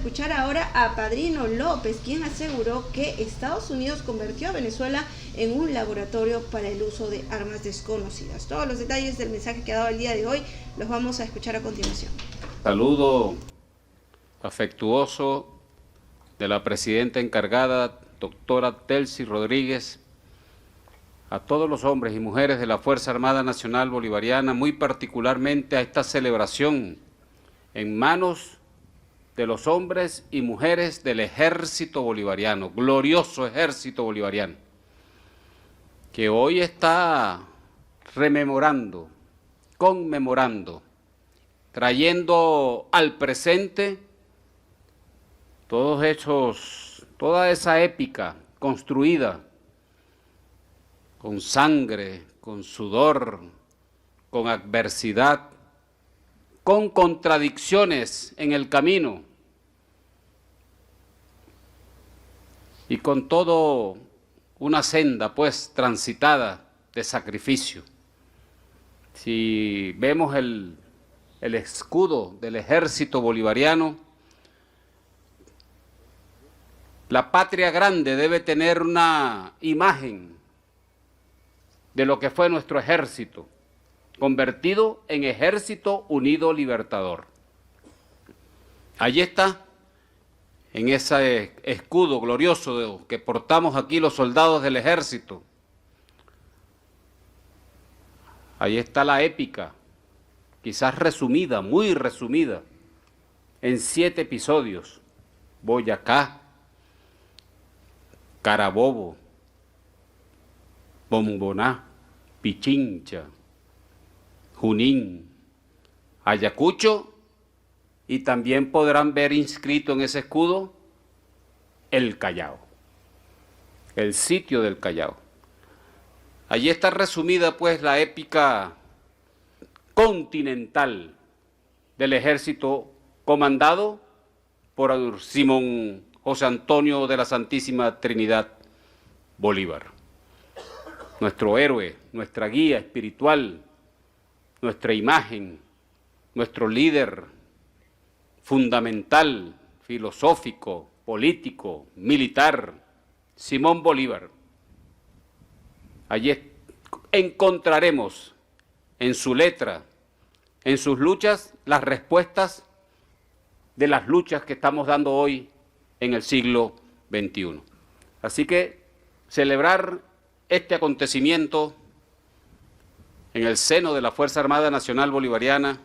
Escuchar ahora a Padrino López, quien aseguró que Estados Unidos convirtió a Venezuela en un laboratorio para el uso de armas desconocidas. Todos los detalles del mensaje que ha dado el día de hoy los vamos a escuchar a continuación. Saludo afectuoso de la presidenta encargada, doctora Telsi Rodríguez, a todos los hombres y mujeres de la Fuerza Armada Nacional Bolivariana, muy particularmente a esta celebración en manos de los hombres y mujeres del Ejército Bolivariano, glorioso Ejército Bolivariano, que hoy está rememorando, conmemorando, trayendo al presente toda esa épica construida con sangre, con sudor, con adversidad, con contradicciones en el camino y con todo una senda pues transitada de sacrificio. Si vemos el escudo del Ejército Bolivariano, la patria grande debe tener una imagen de lo que fue nuestro ejército, convertido en Ejército Unido Libertador. Allí está, en ese escudo glorioso que portamos aquí los soldados del ejército. Ahí está la épica, quizás resumida, muy resumida, en 7 episodios. Boyacá, Carabobo, Bomboná, Pichincha, Junín, Ayacucho, y también podrán ver inscrito en ese escudo el Callao, el sitio del Callao. Allí está resumida pues la épica continental del ejército comandado por Simón José Antonio de la Santísima Trinidad Bolívar. Nuestro héroe, nuestra guía espiritual, nuestra imagen, nuestro líder fundamental, filosófico, político, militar, Simón Bolívar. Allí encontraremos en su letra, en sus luchas, las respuestas de las luchas que estamos dando hoy en el siglo XXI. Así que celebrar este acontecimiento en el seno de la Fuerza Armada Nacional Bolivariana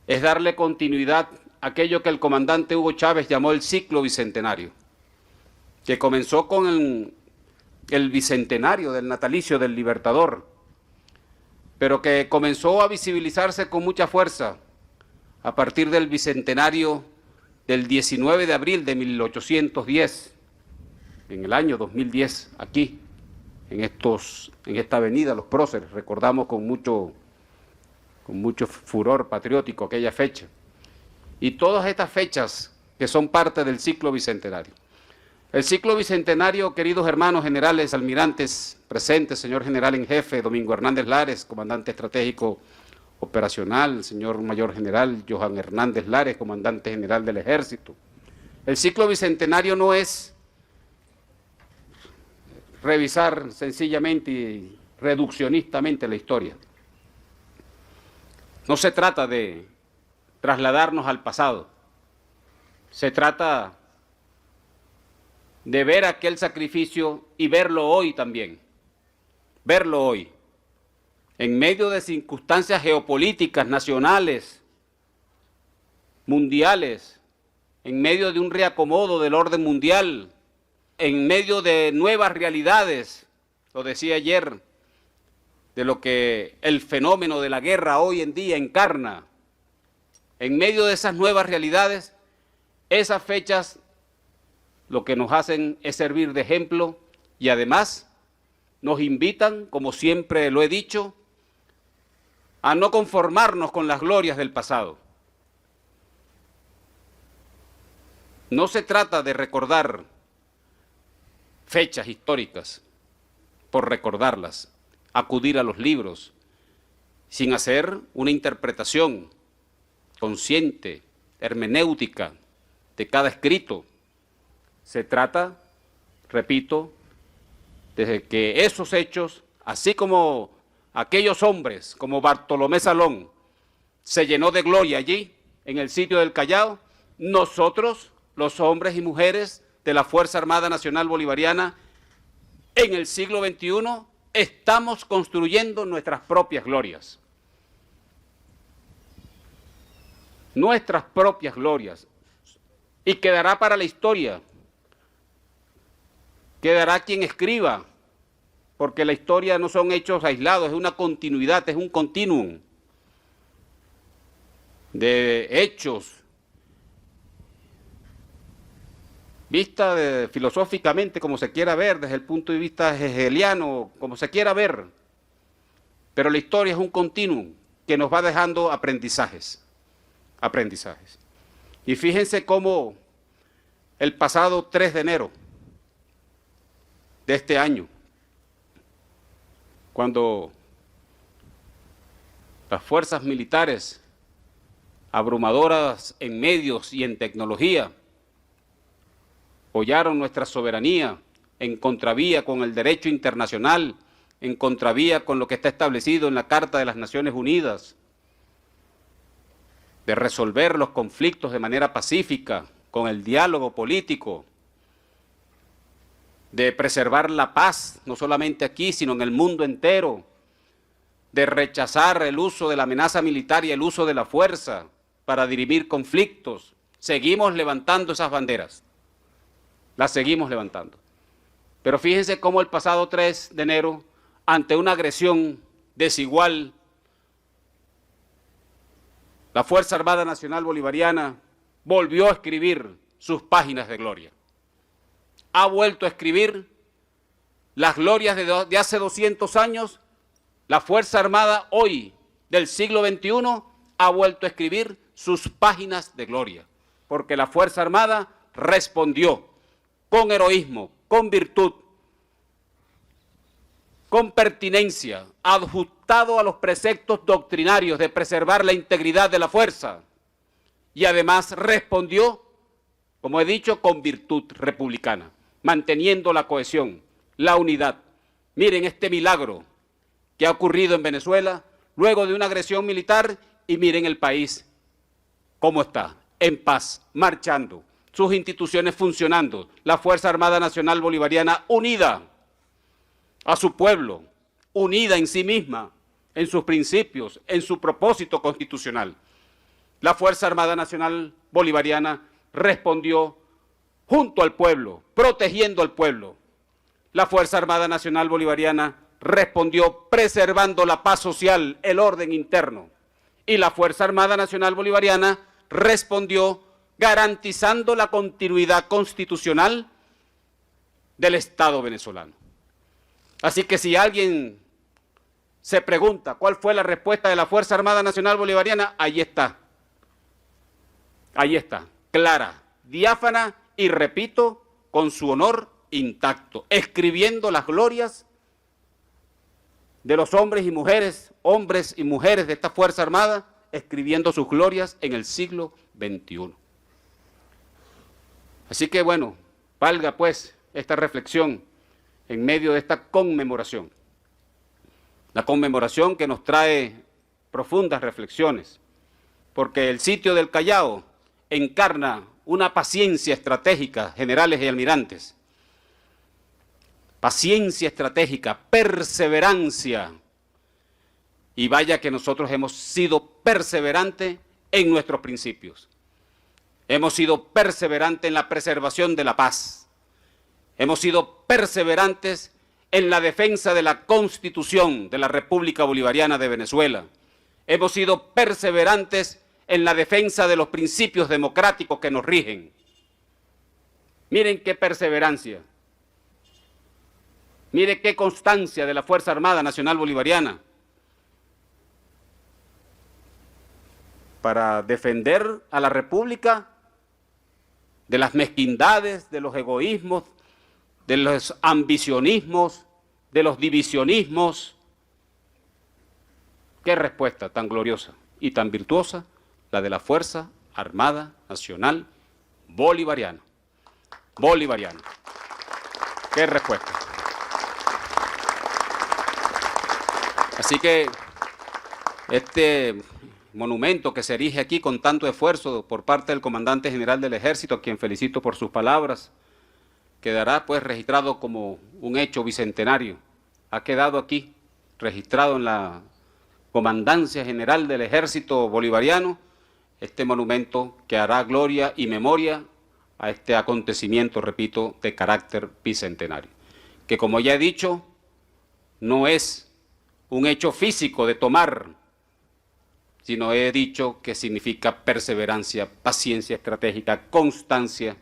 es darle continuidad a aquello que el comandante Hugo Chávez llamó el ciclo bicentenario, que comenzó con el bicentenario del natalicio del Libertador, pero que comenzó a visibilizarse con mucha fuerza a partir del bicentenario del 19 de abril de 1810, en el año 2010, aquí, en esta avenida Los Próceres, recordamos con mucho furor patriótico aquella fecha, y todas estas fechas que son parte del ciclo bicentenario. El ciclo bicentenario, queridos hermanos generales, almirantes presentes, señor general en jefe Domingo Hernández Lares, comandante estratégico operacional, señor mayor general Johan Hernández Lares, comandante general del ejército. El ciclo bicentenario no es revisar sencillamente y reduccionistamente la historia. No se trata de trasladarnos al pasado, se trata de ver aquel sacrificio y verlo hoy también, verlo hoy, en medio de circunstancias geopolíticas nacionales, mundiales, en medio de un reacomodo del orden mundial, en medio de nuevas realidades, lo decía ayer, de lo que el fenómeno de la guerra hoy en día encarna. En medio de esas nuevas realidades, esas fechas lo que nos hacen es servir de ejemplo y además nos invitan, como siempre lo he dicho, a no conformarnos con las glorias del pasado. No se trata de recordar fechas históricas por recordarlas, acudir a los libros, sin hacer una interpretación consciente, hermenéutica, de cada escrito. Se trata, repito, de que esos hechos, así como aquellos hombres, como Bartolomé Salón, se llenó de gloria allí, en el sitio del Callao, nosotros, los hombres y mujeres de la Fuerza Armada Nacional Bolivariana, en el siglo XXI, estamos construyendo nuestras propias glorias. Nuestras propias glorias. Y quedará para la historia. Quedará quien escriba, porque la historia no son hechos aislados, es una continuidad, es un continuum de hechos, vista filosóficamente como se quiera ver, desde el punto de vista hegeliano, como se quiera ver, pero la historia es un continuum que nos va dejando aprendizajes. Y fíjense cómo el pasado 3 de enero de este año, cuando las fuerzas militares, abrumadoras en medios y en tecnología, apoyaron nuestra soberanía en contravía con el derecho internacional, en contravía con lo que está establecido en la Carta de las Naciones Unidas, de resolver los conflictos de manera pacífica, con el diálogo político, de preservar la paz, no solamente aquí, sino en el mundo entero, de rechazar el uso de la amenaza militar y el uso de la fuerza para dirimir conflictos. Seguimos levantando esas banderas, las seguimos levantando. Pero fíjense cómo el pasado 3 de enero, ante una agresión desigual, la Fuerza Armada Nacional Bolivariana volvió a escribir sus páginas de gloria. Ha vuelto a escribir las glorias de hace 200 años. La Fuerza Armada hoy, del siglo XXI, ha vuelto a escribir sus páginas de gloria, porque la Fuerza Armada respondió con heroísmo, con virtud, con pertinencia, ajustado a los preceptos doctrinarios de preservar la integridad de la fuerza, y además respondió, como he dicho, con virtud republicana, manteniendo la cohesión, la unidad. Miren este milagro que ha ocurrido en Venezuela luego de una agresión militar, y miren el país cómo está, en paz, marchando, sus instituciones funcionando, la Fuerza Armada Nacional Bolivariana unida a su pueblo, unida en sí misma, en sus principios, en su propósito constitucional. La Fuerza Armada Nacional Bolivariana respondió junto al pueblo, protegiendo al pueblo. La Fuerza Armada Nacional Bolivariana respondió preservando la paz social, el orden interno. Y la Fuerza Armada Nacional Bolivariana respondió garantizando la continuidad constitucional del Estado venezolano. Así que si alguien se pregunta cuál fue la respuesta de la Fuerza Armada Nacional Bolivariana, ahí está, clara, diáfana y, repito, con su honor intacto, escribiendo las glorias de los hombres y mujeres de esta Fuerza Armada, escribiendo sus glorias en el siglo XXI. Así que bueno, valga pues esta reflexión en medio de esta conmemoración. La conmemoración que nos trae profundas reflexiones, porque el sitio del Callao encarna una paciencia estratégica, generales y almirantes. Paciencia estratégica, perseverancia. Y vaya que nosotros hemos sido perseverantes en nuestros principios. Hemos sido perseverantes en la preservación de la paz. Hemos sido perseverantes en la defensa de la Constitución de la República Bolivariana de Venezuela. Hemos sido perseverantes en la defensa de los principios democráticos que nos rigen. Miren qué perseverancia. Miren qué constancia de la Fuerza Armada Nacional Bolivariana para defender a la República de las mezquindades, de los egoísmos, de los ambicionismos, de los divisionismos. Qué respuesta tan gloriosa y tan virtuosa la de la Fuerza Armada Nacional bolivariano. Bolivariano. ¿Qué respuesta? Así que este monumento que se erige aquí con tanto esfuerzo por parte del comandante general del Ejército, a quien felicito por sus palabras, quedará pues registrado como un hecho bicentenario. Ha quedado aquí registrado en la Comandancia General del Ejército Bolivariano este monumento que hará gloria y memoria a este acontecimiento, repito, de carácter bicentenario, que como ya he dicho, no es un hecho físico de tomar, sino he dicho que significa perseverancia, paciencia estratégica, constancia.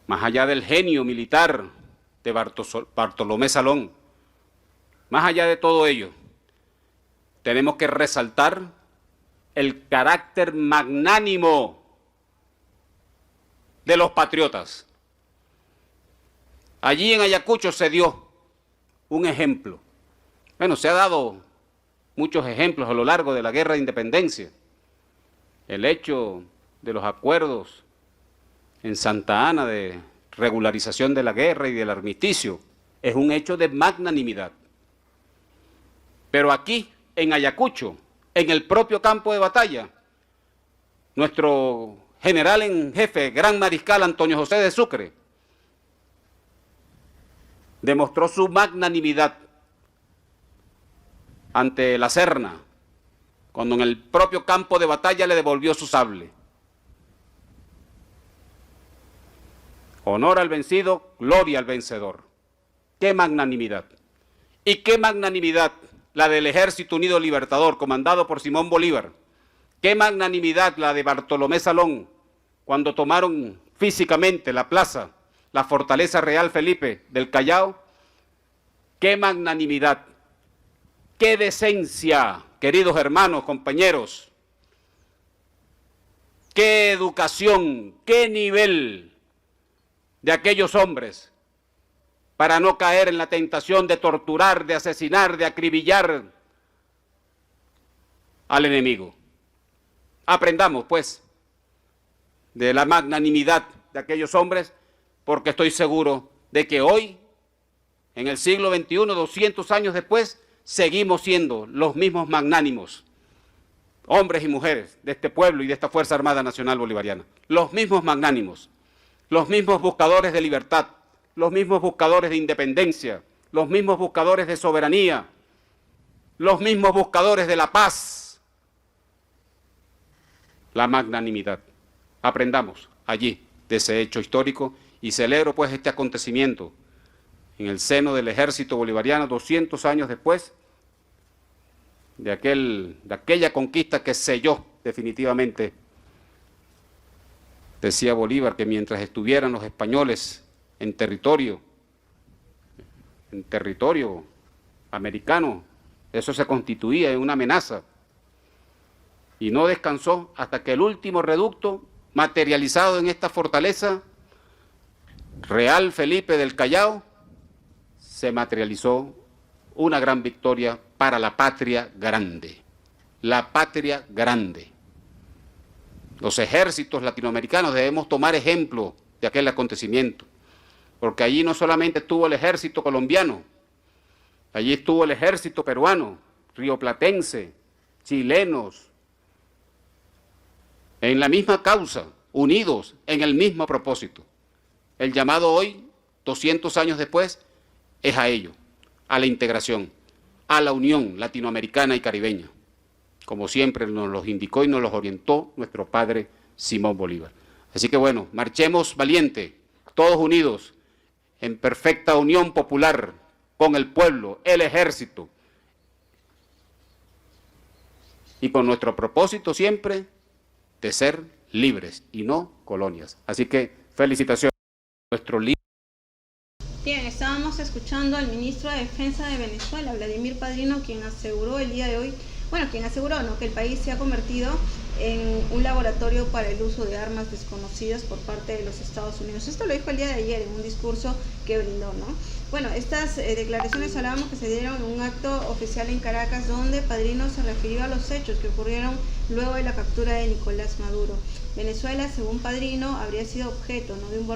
Más allá del genio militar de Bartolomé Salón, más allá de todo ello, tenemos que resaltar el carácter magnánimo de los patriotas. Allí en Ayacucho se dio un ejemplo. Bueno, se ha dado muchos ejemplos a lo largo de la guerra de independencia. El hecho de los acuerdos en Santa Ana de regularización de la guerra y del armisticio es un hecho de magnanimidad. Pero aquí, en Ayacucho, en el propio campo de batalla, nuestro general en jefe, gran mariscal Antonio José de Sucre, demostró su magnanimidad ante la Serna, cuando en el propio campo de batalla le devolvió su sable. Honor al vencido, gloria al vencedor. ¡Qué magnanimidad! Y qué magnanimidad la del Ejército Unido Libertador, comandado por Simón Bolívar. Qué magnanimidad la de Bartolomé Salón, cuando tomaron físicamente la plaza, la fortaleza Real Felipe del Callao. Qué magnanimidad, qué decencia, queridos hermanos, compañeros. Qué educación, qué nivel de aquellos hombres para no caer en la tentación de torturar, de asesinar, de acribillar al enemigo. Aprendamos, pues, de la magnanimidad de aquellos hombres, porque estoy seguro de que hoy, en el siglo XXI, 200 años después, seguimos siendo los mismos magnánimos, hombres y mujeres de este pueblo y de esta Fuerza Armada Nacional Bolivariana, los mismos magnánimos, los mismos buscadores de libertad, los mismos buscadores de independencia, los mismos buscadores de soberanía, los mismos buscadores de la paz. La magnanimidad. Aprendamos allí de ese hecho histórico y celebro pues este acontecimiento en el seno del Ejército Bolivariano 200 años después de aquella conquista que selló definitivamente. Decía Bolívar que mientras estuvieran los españoles en territorio americano, eso se constituía en una amenaza. Y no descansó hasta que el último reducto materializado en esta fortaleza, Real Felipe del Callao, se materializó una gran victoria para la patria grande. La patria grande. Los ejércitos latinoamericanos debemos tomar ejemplo de aquel acontecimiento, porque allí no solamente estuvo el ejército colombiano, allí estuvo el ejército peruano, rioplatense, chilenos, en la misma causa, unidos en el mismo propósito. El llamado hoy, 200 años después, es a ello, a la integración, a la unión latinoamericana y caribeña, como siempre nos los indicó y nos los orientó nuestro padre Simón Bolívar. Así que bueno, marchemos valiente, todos unidos, en perfecta unión popular con el pueblo, el ejército, y con nuestro propósito siempre de ser libres y no colonias. Así que felicitaciones a nuestro líder. Bien, estábamos escuchando al ministro de Defensa de Venezuela, Vladimir Padrino, quien aseguró el día de hoy, que el país se ha convertido en un laboratorio para el uso de armas desconocidas por parte de los Estados Unidos. Esto lo dijo el día de ayer en un discurso que brindó, ¿no? Bueno, estas declaraciones hablábamos que se dieron en un acto oficial en Caracas, donde Padrino se refirió a los hechos que ocurrieron luego de la captura de Nicolás Maduro. Venezuela, según Padrino, habría sido objeto, ¿no?, de un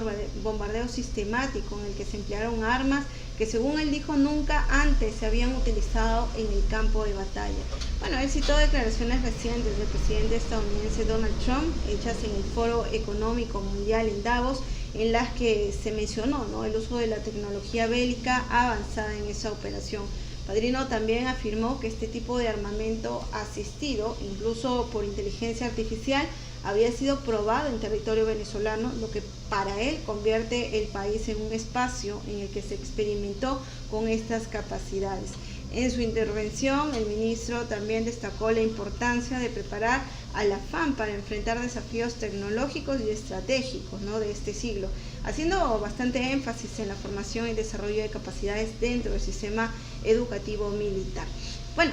bombardeo sistemático en el que se emplearon armas que, según él dijo, nunca antes se habían utilizado en el campo de batalla. Bueno, él citó declaraciones recientes del presidente estadounidense Donald Trump, hechas en el Foro Económico Mundial en Davos, en las que se mencionó, ¿no?, el uso de la tecnología bélica avanzada en esa operación. Padrino también afirmó que este tipo de armamento asistido, incluso por inteligencia artificial, había sido probado en territorio venezolano, lo que para él convierte el país en un espacio en el que se experimentó con estas capacidades. En su intervención, el ministro también destacó la importancia de preparar a la FAM para enfrentar desafíos tecnológicos y estratégicos, ¿no?, de este siglo, haciendo bastante énfasis en la formación y desarrollo de capacidades dentro del sistema educativo militar. Bueno,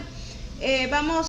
vamos